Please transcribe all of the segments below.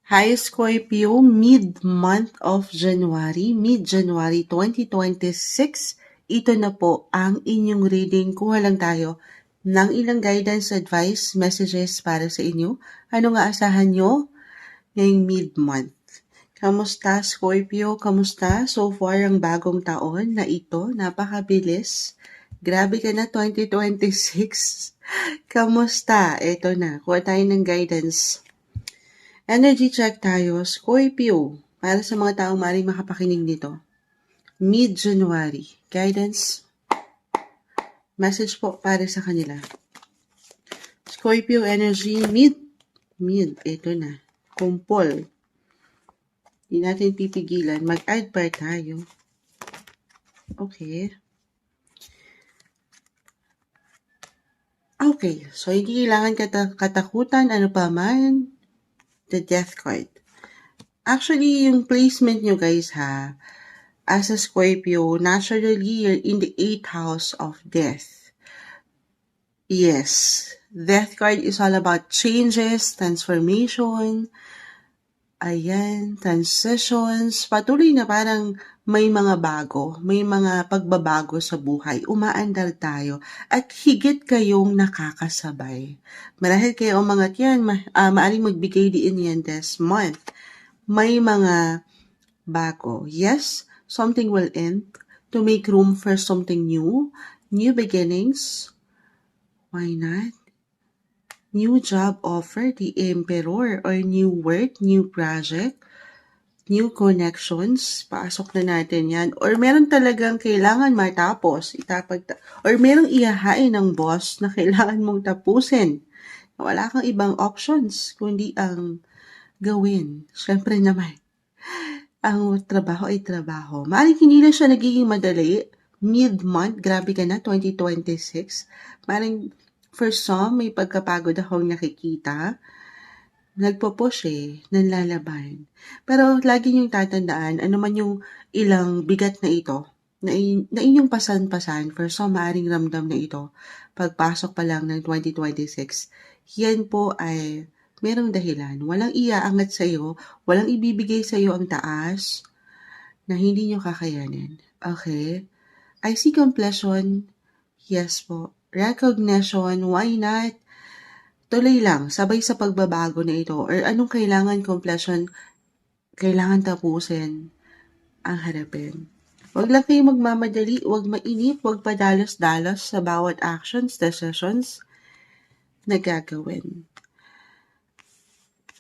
Hi Scorpio, mid-month of January, mid-January 2026. Ito na po ang inyong reading. Kuha lang tayo ng ilang guidance, advice, messages para sa inyo. Ano nga asahan nyo ngayong mid-month? Kamusta Scorpio? Kamusta? So far ang bagong taon na ito, napakabilis. Grabe ka na 2026. Kamusta? Ito na, kuha tayo ng guidance. Energy check tayo, Scorpio, para sa mga taong maaaring makapakinig nito. Mid-January, guidance, message po para sa kanila. Scorpio energy, ito na, kumpol. Hindi natin pipigilan, mag-add pa tayo. Okay. Okay, so hindi kailangan katakutan, ano pa man, the death card. Actually, yung placement nyo guys ha, as a Scorpio, naturally, you're in the 8th house of death. Yes, death card is all about changes, transformation, transitions, patuloy na parang may mga bago, may mga pagbabago sa buhay, umaandar tayo, at higit kayong nakakasabay. Marahil kayo mga tiyan, maaring magbigay din yan this month. May mga bago. Yes, something will end to make room for something new beginnings. Why not? New job offer, the Emperor, or new work, new project, new connections, pasok na natin yan. Or meron talagang kailangan matapos, or merong ihahain ng boss na kailangan mong tapusin. Wala kang ibang options, kundi ang gawin. Siyempre naman, ang trabaho ay trabaho. Maaaring hindi na siya nagiging madali. Mid-month, grabe ka na, 2026. Maaaring for some, may pagkapagod akong nakikita. Nagpo-push nanlalaban. Pero lagi niyong tatandaan, ano man yung ilang bigat na ito, na inyong pasan-pasan, for some maaaring ramdam na ito, pagpasok pa lang ng 2026, yan po ay merong dahilan. Walang iaangat sa iyo, walang ibibigay sa iyo ang taas na hindi niyo kakayanin. Okay? I see completion. Yes po. Recognition. Why not? Tuloy lang, sabay sa pagbabago na ito or anong kailangan completion, kailangan tapusin ang harapin. Huwag lang kayo magmamadali, huwag mainip, huwag padalos-dalos sa bawat actions, decisions na gagawin.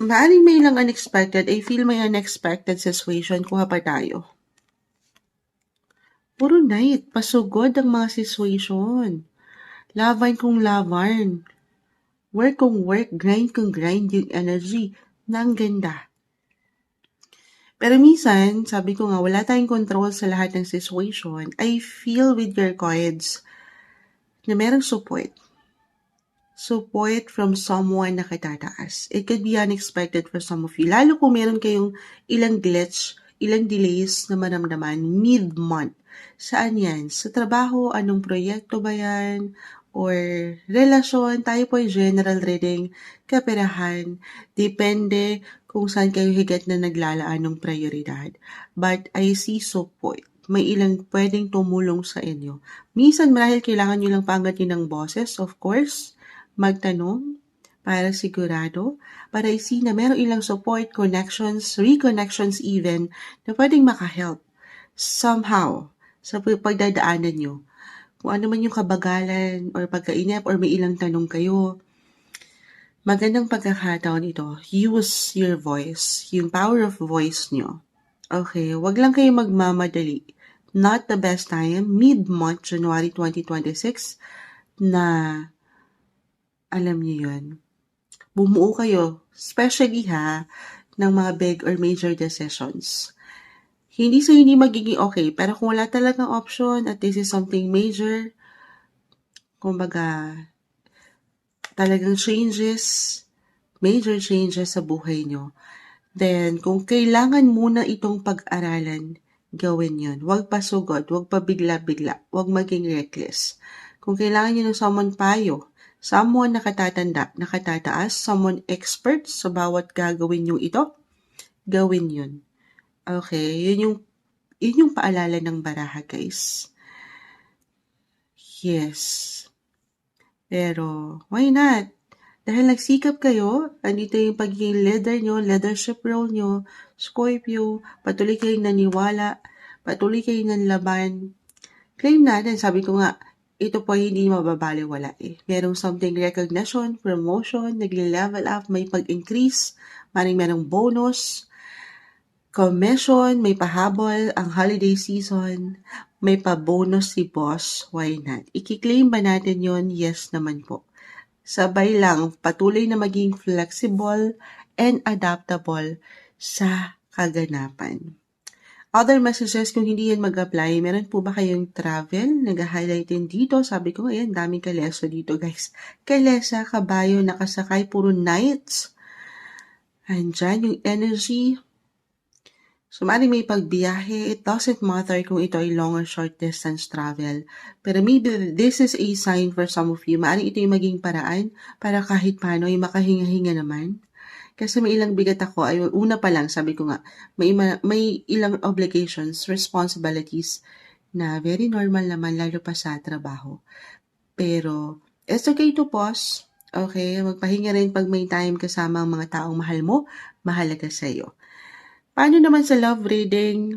Maaring may lang unexpected, I feel may unexpected situation, kuha pa tayo. Puro night, pasugod ang mga situation. Laban kung laban. Work kung work, grind kung grind yung energy. Nang ganda. Pero minsan, sabi ko nga, wala tayong control sa lahat ng situation. I feel with your cards na merong support. Support from someone na katataas. It could be unexpected for some of you. Lalo kung meron kayong ilang glitch, ilang delays na maramdaman mid-month. Saan yan? Sa trabaho? Anong proyekto ba yan? Or relasyon? Tayo po ay general reading, kaperahan. Depende kung saan kayo higit na naglalaan ng prioridad. But I see support. May ilang pwedeng tumulong sa inyo. Minsan marahil kailangan nyo lang pangatin ng boses, of course. Magtanong para sigurado, para i-see na meron ilang support, connections, reconnections even, na pwedeng makahelp somehow sa pagdadaanan nyo. Kung ano man yung kabagalan or pagkainip or may ilang tanong kayo, magandang pagkakataon ito. Use your voice, yung power of voice nyo. Okay, wag lang kayo magmamadali. Not the best time, mid-month, January 2026, na alam niyo yun. Bumuo kayo, especially ng mga big or major decisions. Hindi sa hindi magiging okay, pero kung wala talagang option at this is something major, kumbaga, talagang major changes sa buhay nyo, then kung kailangan muna itong pag-aralan, gawin yun. Huwag pasugod, huwag pa bigla-bigla, huwag maging reckless. Kung kailangan nyo ng someone na nakatatanda, nakatataas, someone expert sa bawat gagawin nyo ito, gawin yun. Okay? Yun yung paalala ng baraha, guys. Yes. Pero, why not? Dahil nagsikap kayo, andito yung pagiging leader nyo, leadership role nyo, Scorpio, patuloy kayong naniwala, patuloy kayong nanlaban. Claim natin, sabi ko nga, ito po hindi mababaliwala eh. Merong something recognition, promotion, nagle-level up, may pag-increase, merong bonus, commission, may pahabol, ang holiday season, may pa-bonus si boss, why not? Iki-claim ba natin yon? Yes naman po. Sabay lang, patuloy na maging flexible and adaptable sa kaganapan. Other messages, kung hindi yan mag-apply, meron po ba kayong travel? Nag-highlight din dito. Sabi ko, ayan, daming kaleso dito, guys. Kalesa, kabayo, nakasakay, puro knights. Andyan yung energy. So, maaaring may pagbiyahe. It doesn't matter kung ito ay long or short distance travel. Pero maybe this is a sign for some of you. Maaaring ito yung maging paraan para kahit paano ay makahinga-hinga naman. Kasi may ilang bigat ako. Ay, una pa lang, sabi ko nga, may ilang obligations, responsibilities na very normal naman, lalo pa sa trabaho. Pero, it's okay to pause. Okay? Magpahinga rin pag may time kasama ang mga taong mahal mo, mahalaga sa'yo. Paano naman sa love reading?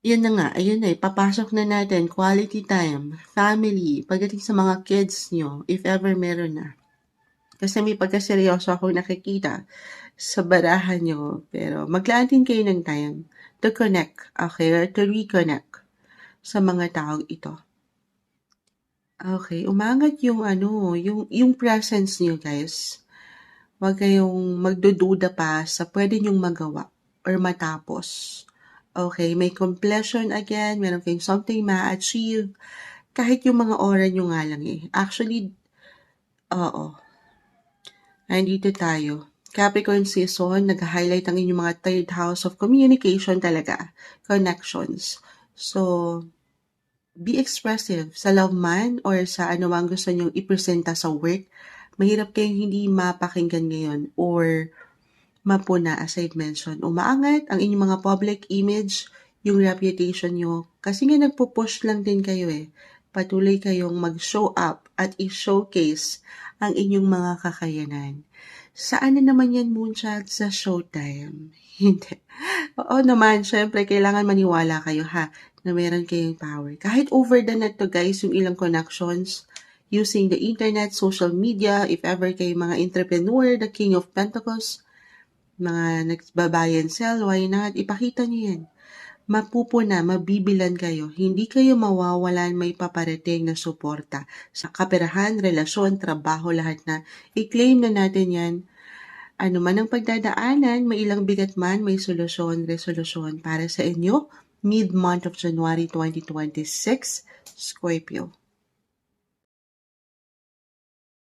Yan na nga, ayun na, papasok na natin, quality time, family, pagdating sa mga kids nyo, if ever meron na. Kasi may pagkaseryoso ako nakikita sa barahan nyo, pero maglaan din kayo ng time to connect, okay, or to reconnect sa mga taong ito. Okay, umangat yung yung presence nyo, guys. Huwag kayong magdududa pa sa pwede nyong magawa or matapos. Okay, may completion again, meron kayong something ma-achieve, kahit yung mga oras nyo nga lang eh. Actually, oo. Nandito tayo. Capricorn season, nag-highlight ang inyong mga third house of communication talaga, connections. So, be expressive sa love man or sa anumang gusto nyong ipresenta sa work. Mahirap kayong hindi mapakinggan ngayon or mapuna, as I mentioned. Umaangat ang inyong mga public image, yung reputation nyo. Kasi nga nagpo-push lang din kayo eh. Patuloy kayong mag-show up at i-showcase ang inyong mga kakayanan. Saan na naman yan, Moonchild? Sa showtime? Hindi. Oo naman, syempre, kailangan maniwala kayo ha, na meron kayong power. Kahit over the net to guys, yung ilang connections, using the internet, social media, if ever kayo mga entrepreneur, the King of Pentacles, mga nagbabuy and sell, why not? Ipakita nyo yan. Mapupuna, mabibilan kayo. Hindi kayo mawawalan, may paparating na suporta. Sa kaperahan, relasyon, trabaho, lahat na. I-claim na natin yan. Ano man ang pagdadaanan, may ilang bigat man, may solusyon, resolusyon para sa inyo. Mid-month of January 2026, Scorpio.